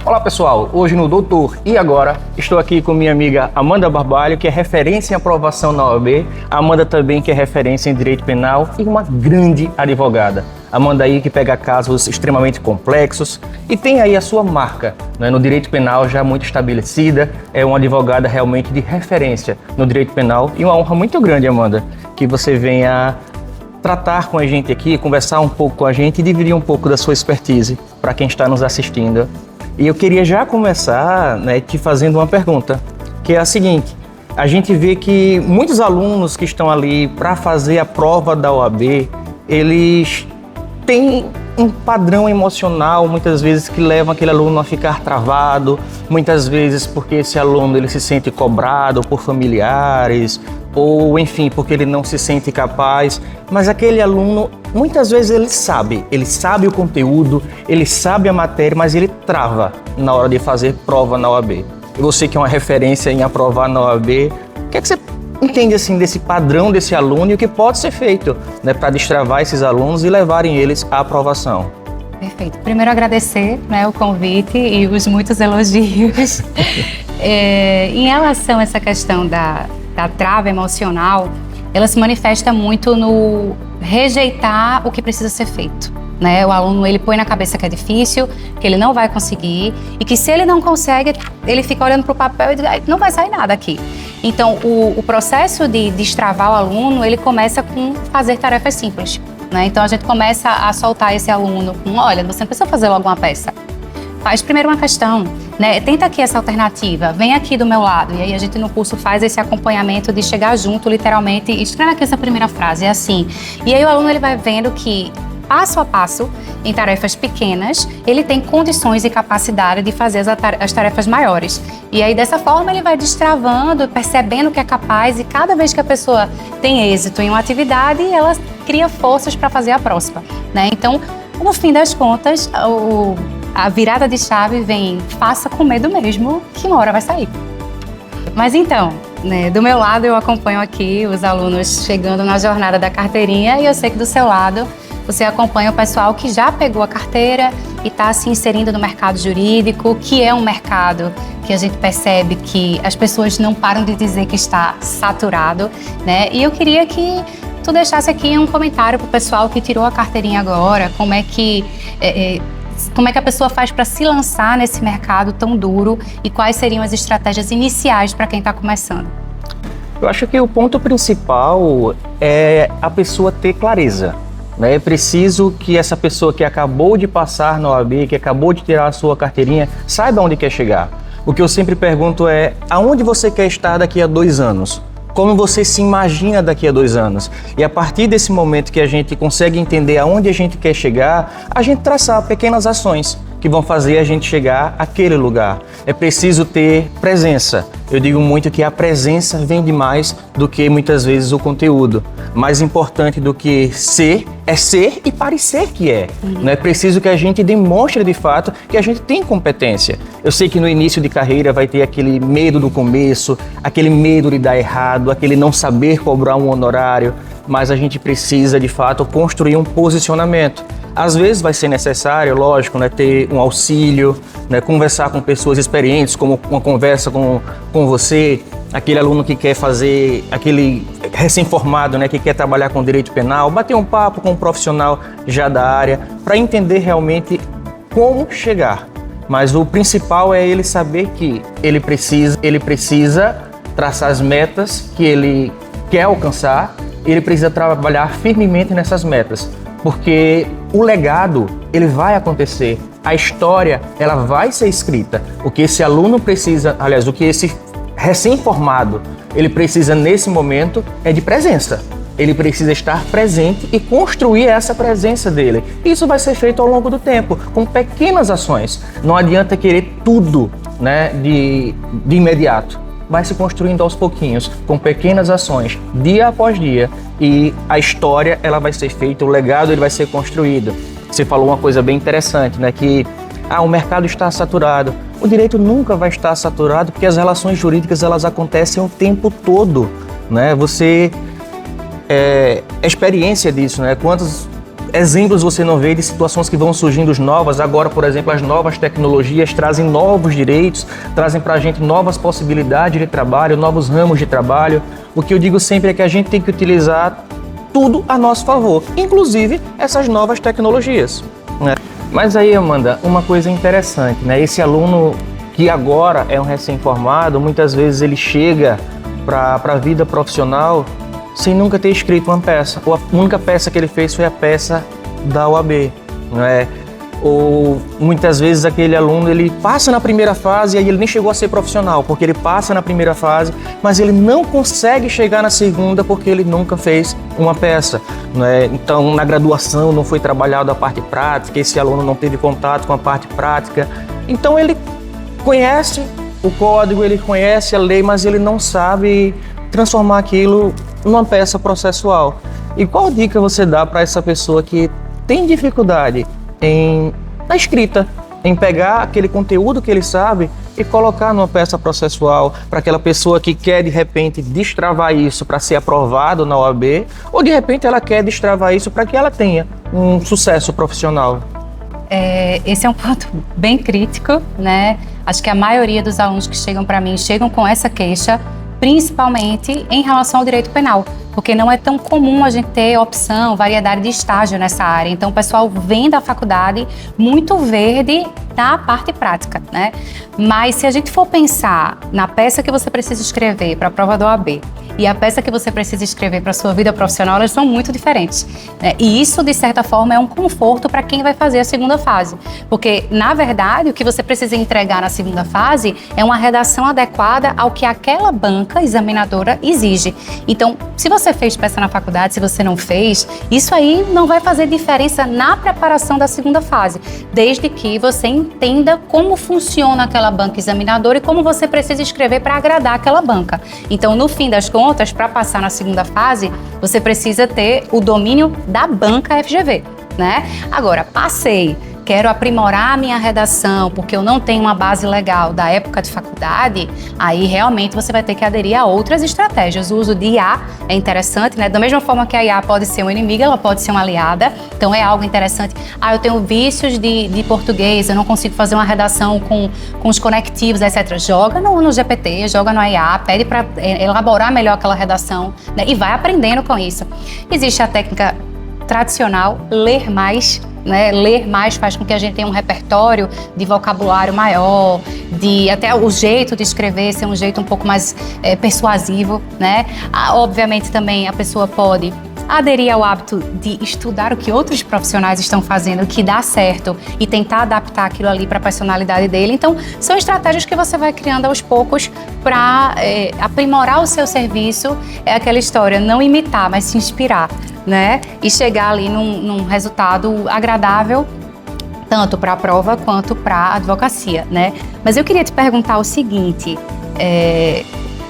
Olá pessoal, hoje no Doutor e Agora estou aqui com minha amiga Amanda Barbalho, que é referência em aprovação na OAB, Amanda também que é referência em direito penal e uma grande advogada. Amanda aí que pega casos extremamente complexos e tem aí a sua marca, né, no direito penal já muito estabelecida, é uma advogada realmente de referência no direito penal e uma honra muito grande, Amanda, que você venha tratar com a gente aqui, conversar um pouco com a gente e dividir um pouco da sua expertise para quem está nos assistindo. E eu queria já começar, né, te fazendo uma pergunta, que é a seguinte: a gente vê que muitos alunos que estão ali para fazer a prova da OAB, eles têm um padrão emocional, muitas vezes, que leva aquele aluno a ficar travado, muitas vezes porque esse aluno ele se sente cobrado por familiares, ou enfim, porque ele não se sente capaz, mas aquele aluno, muitas vezes ele sabe o conteúdo, ele sabe a matéria, mas ele trava na hora de fazer prova na OAB. E você que é uma referência em aprovar na OAB, o que é que você entende assim desse padrão desse aluno e o que pode ser feito, né, para destravar esses alunos e levarem eles à aprovação? Perfeito. Primeiro agradecer, né, o convite e os muitos elogios. Em relação a essa questão da trava emocional, ela se manifesta muito no rejeitar o que precisa ser feito, né? O aluno, ele põe na cabeça que é difícil, que ele não vai conseguir e que se ele não consegue, ele fica olhando para o papel e diz, não vai sair nada aqui. Então, o processo de destravar o aluno, ele começa com fazer tarefas simples, né? Então, a gente começa a soltar esse aluno com, olha, você não precisa fazer logo uma peça. Faz primeiro uma questão, né? Tenta aqui essa alternativa, vem aqui do meu lado. E aí a gente no curso faz esse acompanhamento de chegar junto, literalmente, e escreve aqui essa primeira frase, é assim. E aí o aluno ele vai vendo que, passo a passo, em tarefas pequenas, ele tem condições e capacidade de fazer as tarefas maiores. E aí dessa forma ele vai destravando, percebendo que é capaz, e cada vez que a pessoa tem êxito em uma atividade, ela cria forças para fazer a próxima, né? Então, no fim das contas, a virada de chave vem, faça com medo mesmo, que uma hora vai sair. Mas então, né, do meu lado eu acompanho aqui os alunos chegando na jornada da carteirinha e eu sei que do seu lado você acompanha o pessoal que já pegou a carteira e está se inserindo no mercado jurídico, que é um mercado que a gente percebe que as pessoas não param de dizer que está saturado, né? E eu queria que tu deixasse aqui um comentário para o pessoal que tirou a carteirinha agora, como é que a pessoa faz para se lançar nesse mercado tão duro e quais seriam as estratégias iniciais para quem está começando? Eu acho que o ponto principal é a pessoa ter clareza, né? É preciso que essa pessoa que acabou de passar na OAB, que acabou de tirar a sua carteirinha, saiba onde quer chegar. O que eu sempre pergunto é, aonde você quer estar daqui a 2 anos? Como você se imagina daqui a 2 anos? E a partir desse momento que a gente consegue entender aonde a gente quer chegar, a gente traçar pequenas ações que vão fazer a gente chegar àquele lugar. É preciso ter presença. Eu digo muito que a presença vem de mais do que muitas vezes o conteúdo. Mais importante do que ser é ser e parecer que é. Não é preciso que a gente demonstre de fato que a gente tem competência. Eu sei que no início de carreira vai ter aquele medo do começo, aquele medo de dar errado, aquele não saber cobrar um honorário, mas a gente precisa de fato construir um posicionamento. Às vezes vai ser necessário, lógico, né, ter um auxílio, né, conversar com pessoas experientes, como uma conversa com você, aquele aluno que quer fazer, aquele recém-formado, né, que quer trabalhar com direito penal, bater um papo com um profissional já da área, para entender realmente como chegar. Mas o principal é ele saber que ele precisa traçar as metas que ele quer alcançar, ele precisa trabalhar firmemente nessas metas. Porque o legado, ele vai acontecer, a história, ela vai ser escrita. O que esse aluno precisa, aliás, o que esse recém-formado, ele precisa nesse momento é de presença. Ele precisa estar presente e construir essa presença dele. Isso vai ser feito ao longo do tempo, com pequenas ações. Não adianta querer tudo, né, de imediato. Vai se construindo aos pouquinhos, com pequenas ações, dia após dia, e a história ela vai ser feita, o legado ele vai ser construído. Você falou uma coisa bem interessante, né? Que o mercado está saturado. O direito nunca vai estar saturado, porque as relações jurídicas elas acontecem o tempo todo, né? Você é experiência disso, né? Quantos exemplos você não vê de situações que vão surgindo novas. Agora, por exemplo, as novas tecnologias trazem novos direitos, trazem para a gente novas possibilidades de trabalho, novos ramos de trabalho. O que eu digo sempre é que a gente tem que utilizar tudo a nosso favor, inclusive essas novas tecnologias, né? Mas aí, Amanda, uma coisa interessante, né? Esse aluno que agora é um recém-formado, muitas vezes ele chega para a vida profissional sem nunca ter escrito uma peça. A única peça que ele fez foi a peça da OAB, não é? Ou muitas vezes aquele aluno ele passa na primeira fase e aí ele nem chegou a ser profissional, porque ele passa na primeira fase, mas ele não consegue chegar na segunda porque ele nunca fez uma peça, não é? Então, na graduação não foi trabalhada a parte prática, esse aluno não teve contato com a parte prática. Então, ele conhece o código, ele conhece a lei, mas ele não sabe transformar aquilo numa peça processual. E qual dica você dá para essa pessoa que tem dificuldade na escrita, em pegar aquele conteúdo que ele sabe e colocar numa peça processual, para aquela pessoa que quer de repente destravar isso para ser aprovado na OAB, ou de repente ela quer destravar isso para que ela tenha um sucesso profissional? Esse é um ponto bem crítico, né? Acho que a maioria dos alunos que chegam para mim chegam com essa queixa, principalmente em relação ao direito penal, porque não é tão comum a gente ter opção, variedade de estágio nessa área. Então, o pessoal vem da faculdade muito verde na parte prática, né? Mas se a gente for pensar na peça que você precisa escrever para a prova da OAB e a peça que você precisa escrever para a sua vida profissional, elas são muito diferentes, né? E isso, de certa forma, é um conforto para quem vai fazer a segunda fase. Porque, na verdade, o que você precisa entregar na segunda fase é uma redação adequada ao que aquela banca examinadora exige. Então, se você fez peça na faculdade, se você não fez, isso aí não vai fazer diferença na preparação da segunda fase, desde que você entenda como funciona aquela banca examinadora e como você precisa escrever para agradar aquela banca. Então, no fim das contas, para passar na segunda fase, você precisa ter o domínio da banca FGV, né? Agora, passei, quero aprimorar a minha redação porque eu não tenho uma base legal da época de faculdade, aí realmente você vai ter que aderir a outras estratégias. O uso de IA é interessante, né? Da mesma forma que a IA pode ser uma inimiga, ela pode ser uma aliada, então é algo interessante. Eu tenho vícios de português, eu não consigo fazer uma redação com os conectivos, etc. Joga no GPT, joga no IA, pede para elaborar melhor aquela redação, né? E vai aprendendo com isso. Existe a técnica tradicional, ler mais, né? Ler mais faz com que a gente tenha um repertório de vocabulário maior, de até o jeito de escrever ser um jeito um pouco mais persuasivo, né? Obviamente também a pessoa pode aderir ao hábito de estudar o que outros profissionais estão fazendo, que dá certo, e tentar adaptar aquilo ali para a personalidade dele. Então, são estratégias que você vai criando aos poucos para aprimorar o seu serviço. É aquela história, não imitar, mas se inspirar, né? E chegar ali num resultado agradável, tanto para a prova quanto para a advocacia, né? Mas eu queria te perguntar o seguinte,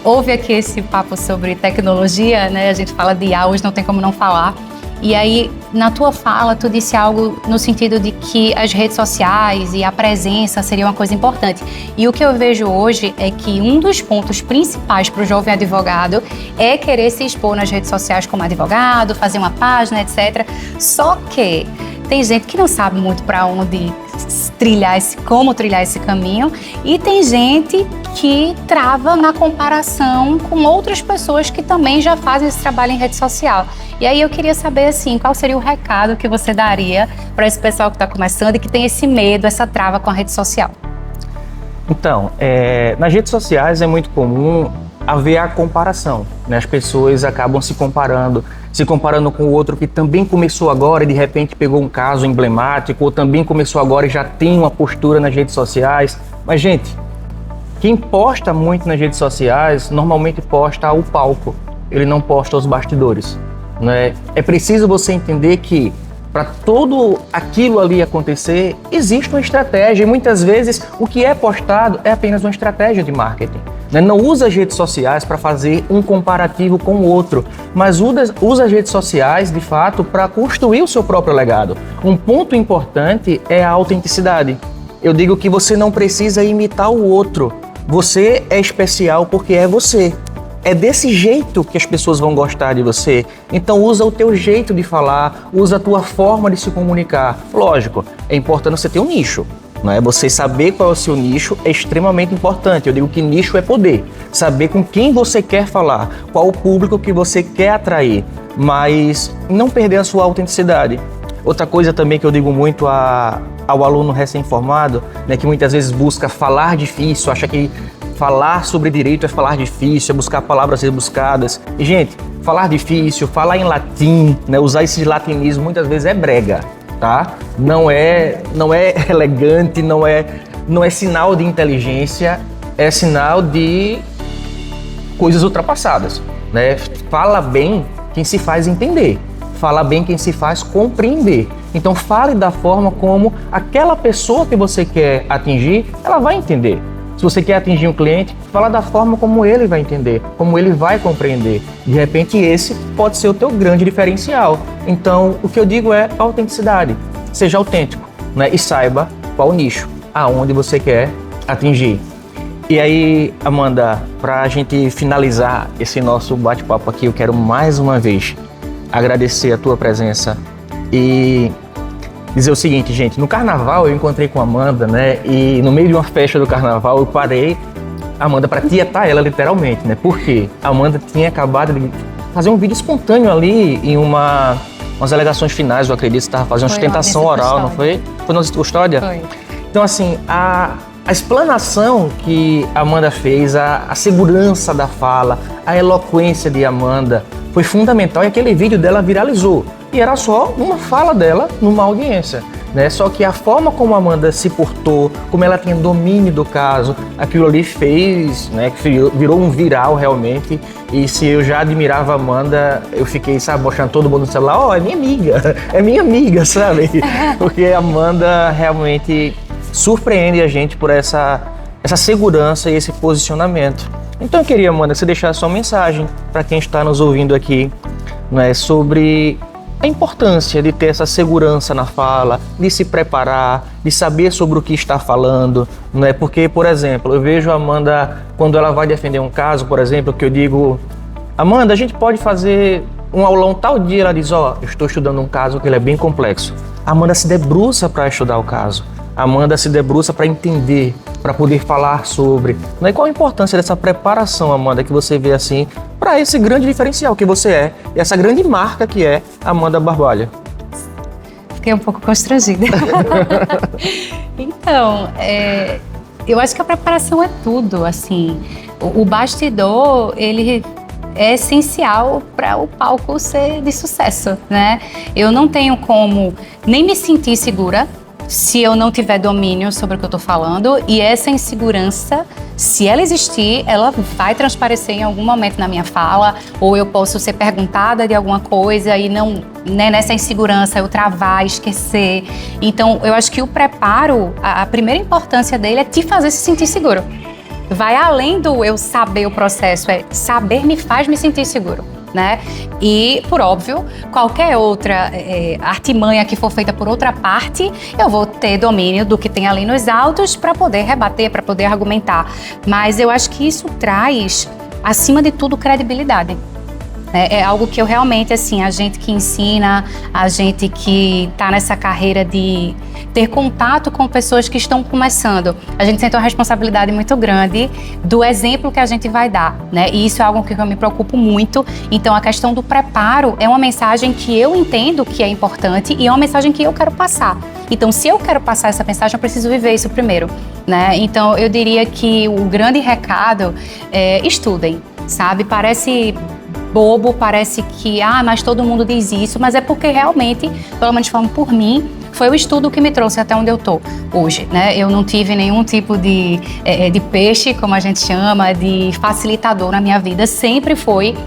houve aqui esse papo sobre tecnologia, né? A gente fala de IA, hoje não tem como não falar. E aí, na tua fala, tu disse algo no sentido de que as redes sociais e a presença seria uma coisa importante. E o que eu vejo hoje é que um dos pontos principais para o jovem advogado é querer se expor nas redes sociais como advogado, fazer uma página, etc. Só que tem gente que não sabe muito para onde como trilhar esse caminho, e tem gente que trava na comparação com outras pessoas que também já fazem esse trabalho em rede social. E aí eu queria saber, assim, qual seria o recado que você daria para esse pessoal que está começando e que tem esse medo, essa trava com a rede social? Então, nas redes sociais é muito comum haver a comparação, né? As pessoas acabam se comparando com o outro que também começou agora e de repente pegou um caso emblemático, ou também começou agora e já tem uma postura nas redes sociais. Mas, gente, quem posta muito nas redes sociais normalmente posta o palco, ele não posta os bastidores, né? É preciso você entender que para todo aquilo ali acontecer, existe uma estratégia, e muitas vezes o que é postado é apenas uma estratégia de marketing. Não usa as redes sociais para fazer um comparativo com o outro, mas usa as redes sociais, de fato, para construir o seu próprio legado. Um ponto importante é a autenticidade. Eu digo que você não precisa imitar o outro. Você é especial porque é você. é desse jeito que as pessoas vão gostar de você. Então usa o teu jeito de falar, usa a tua forma de se comunicar. Lógico, é importante você ter um nicho. Não é? Você saber qual é o seu nicho é extremamente importante. Eu digo que nicho é poder. Saber com quem você quer falar, qual o público que você quer atrair, mas não perder a sua autenticidade. Outra coisa também que eu digo muito ao aluno recém-formado, né, que muitas vezes busca falar difícil, acha que falar sobre direito é falar difícil, é buscar palavras rebuscadas. E, gente, falar difícil, falar em latim, né, usar esses latinismos muitas vezes é brega, tá? Não é elegante, não é sinal de inteligência, é sinal de coisas ultrapassadas, né? Fala bem quem se faz entender. Fala bem quem se faz compreender. Então fale da forma como aquela pessoa que você quer atingir, ela vai entender. Se você quer atingir um cliente, fala da forma como ele vai entender, como ele vai compreender. De repente esse pode ser o teu grande diferencial. Então o que eu digo é autenticidade. Seja autêntico, né? E saiba qual nicho, aonde você quer atingir. E aí, Amanda, para a gente finalizar esse nosso bate-papo aqui, eu quero mais uma vez agradecer a tua presença e dizer o seguinte, gente, no carnaval eu encontrei com a Amanda, né, e no meio de uma festa do carnaval eu parei a Amanda para tietar ela literalmente, né, porque a Amanda tinha acabado de fazer um vídeo espontâneo ali em umas alegações finais, eu acredito, que estava fazendo sustentação oral, não foi? Foi no Custódia? Foi. Então, assim, a explanação que a Amanda fez, a segurança da fala, a eloquência de Amanda foi fundamental e aquele vídeo dela viralizou. E era só uma fala dela numa audiência, né? Só que a forma como a Amanda se portou, como ela tinha domínio do caso, aquilo ali fez, né, que virou um viral realmente. E se eu já admirava a Amanda, eu fiquei, sabe, mostrando todo mundo no celular, ó, é minha amiga, sabe? Porque a Amanda realmente surpreende a gente por essa segurança e esse posicionamento. Então eu queria, Amanda, que você deixasse sua mensagem para quem está nos ouvindo aqui, né, sobre a importância de ter essa segurança na fala, de se preparar, de saber sobre o que está falando, né? Porque, por exemplo, eu vejo a Amanda, quando ela vai defender um caso, por exemplo, que eu digo, Amanda, a gente pode fazer um aulão tal dia, ela diz, ó, eu estou estudando um caso que ele é bem complexo. A Amanda se debruça para estudar o caso. A Amanda se debruça para entender, para poder falar sobre. E qual a importância dessa preparação, Amanda, que você vê assim, para esse grande diferencial que você é, e essa grande marca que é Amanda Barbalha? Fiquei um pouco constrangida. Então, eu acho que a preparação é tudo, assim. O bastidor, ele é essencial para o palco ser de sucesso, né? Eu não tenho como nem me sentir segura se eu não tiver domínio sobre o que eu tô falando, e essa insegurança, se ela existir, ela vai transparecer em algum momento na minha fala, ou eu posso ser perguntada de alguma coisa e não, né, nessa insegurança eu travar, esquecer. Então, eu acho que o preparo, a primeira importância dele é te fazer se sentir seguro. Vai além do eu saber o processo, saber me faz me sentir seguro, né? E, por óbvio, qualquer outra artimanha que for feita por outra parte, eu vou ter domínio do que tem ali nos autos para poder rebater, para poder argumentar. Mas eu acho que isso traz, acima de tudo, credibilidade. É algo que eu realmente, assim, a gente que ensina, a gente que está nessa carreira de ter contato com pessoas que estão começando, a gente sente uma responsabilidade muito grande do exemplo que a gente vai dar, né? E isso é algo que eu me preocupo muito. Então, a questão do preparo é uma mensagem que eu entendo que é importante e é uma mensagem que eu quero passar. Então, se eu quero passar essa mensagem, eu preciso viver isso primeiro, né? Então, eu diria que o grande recado é estudem, sabe? Parece bobo, parece que, mas todo mundo diz isso, mas é porque realmente, pelo menos falando por mim, foi o estudo que me trouxe até onde eu tô hoje, né? Eu não tive nenhum tipo de peixe, como a gente chama, de facilitador na minha vida, sempre foi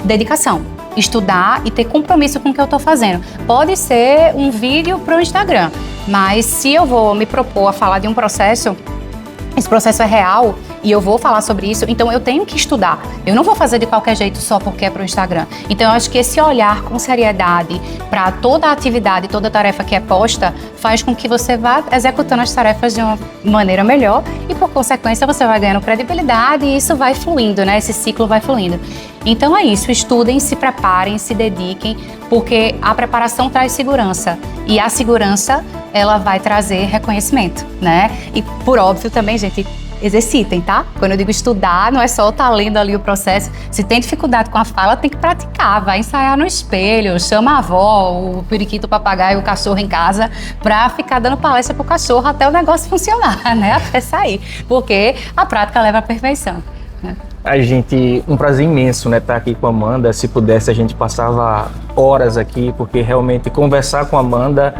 dedicação, estudar e ter compromisso com o que eu tô fazendo. Pode ser um vídeo para o Instagram, mas se eu vou me propor a falar de um processo, esse processo é real, e eu vou falar sobre isso, então eu tenho que estudar. Eu não vou fazer de qualquer jeito só porque é para o Instagram. Então eu acho que esse olhar com seriedade para toda a atividade, toda a tarefa que é posta, faz com que você vá executando as tarefas de uma maneira melhor e, por consequência, você vai ganhando credibilidade e isso vai fluindo, né? Esse ciclo vai fluindo. Então é isso, estudem, se preparem, se dediquem, porque a preparação traz segurança e a segurança, ela vai trazer reconhecimento, né? E, por óbvio, também, gente, exercitem, tá? Quando eu digo estudar, não é só estar lendo ali o processo. Se tem dificuldade com a fala, tem que praticar, vai ensaiar no espelho, chama a avó, o periquito, o papagaio, o cachorro em casa, pra ficar dando palestra pro cachorro até o negócio funcionar, né? Até sair, porque a prática leva à perfeição, né? Um prazer imenso, né, estar aqui com a Amanda. Se pudesse, a gente passava horas aqui, porque realmente conversar com a Amanda,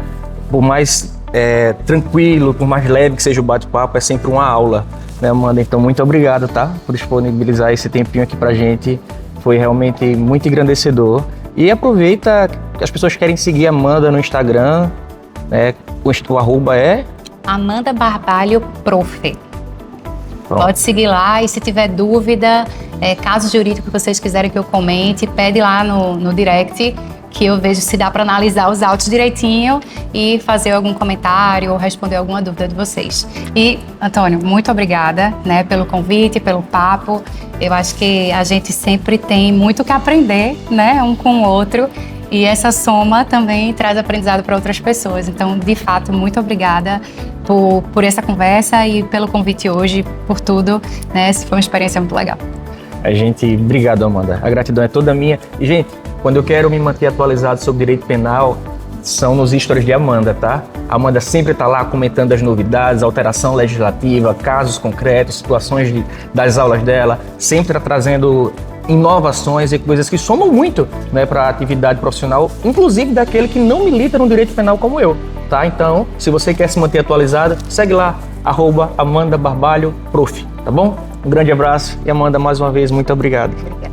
por mais tranquilo, por mais leve que seja o bate-papo, é sempre uma aula, né, Amanda? Então, muito obrigado, tá, por disponibilizar esse tempinho aqui pra gente. Foi realmente muito engrandecedor. E aproveita que as pessoas querem seguir a Amanda no Instagram, né, o arroba é... Amanda Barbalho Prof. Pronto. Pode seguir lá e se tiver dúvida, caso jurídico que vocês quiserem que eu comente, pede lá no direct que eu vejo se dá para analisar os autos direitinho e fazer algum comentário ou responder alguma dúvida de vocês. E, Antônio, muito obrigada, né, pelo convite, pelo papo. Eu acho que a gente sempre tem muito que aprender, né, um com o outro. E essa soma também traz aprendizado para outras pessoas. Então, de fato, muito obrigada por essa conversa e pelo convite hoje, por tudo, né? Foi uma experiência muito legal. Obrigado, Amanda. A gratidão é toda minha. E, gente, quando eu quero me manter atualizado sobre direito penal, são nos stories de Amanda, tá? A Amanda sempre está lá comentando as novidades, alteração legislativa, casos concretos, situações das aulas dela, sempre está trazendo inovações e coisas que somam muito, né, para a atividade profissional, inclusive daquele que não milita no direito penal como eu, tá? Então, se você quer se manter atualizado, segue lá, @Amanda Barbalho Prof, tá bom? Um grande abraço e, Amanda, mais uma vez, muito obrigado. Obrigada.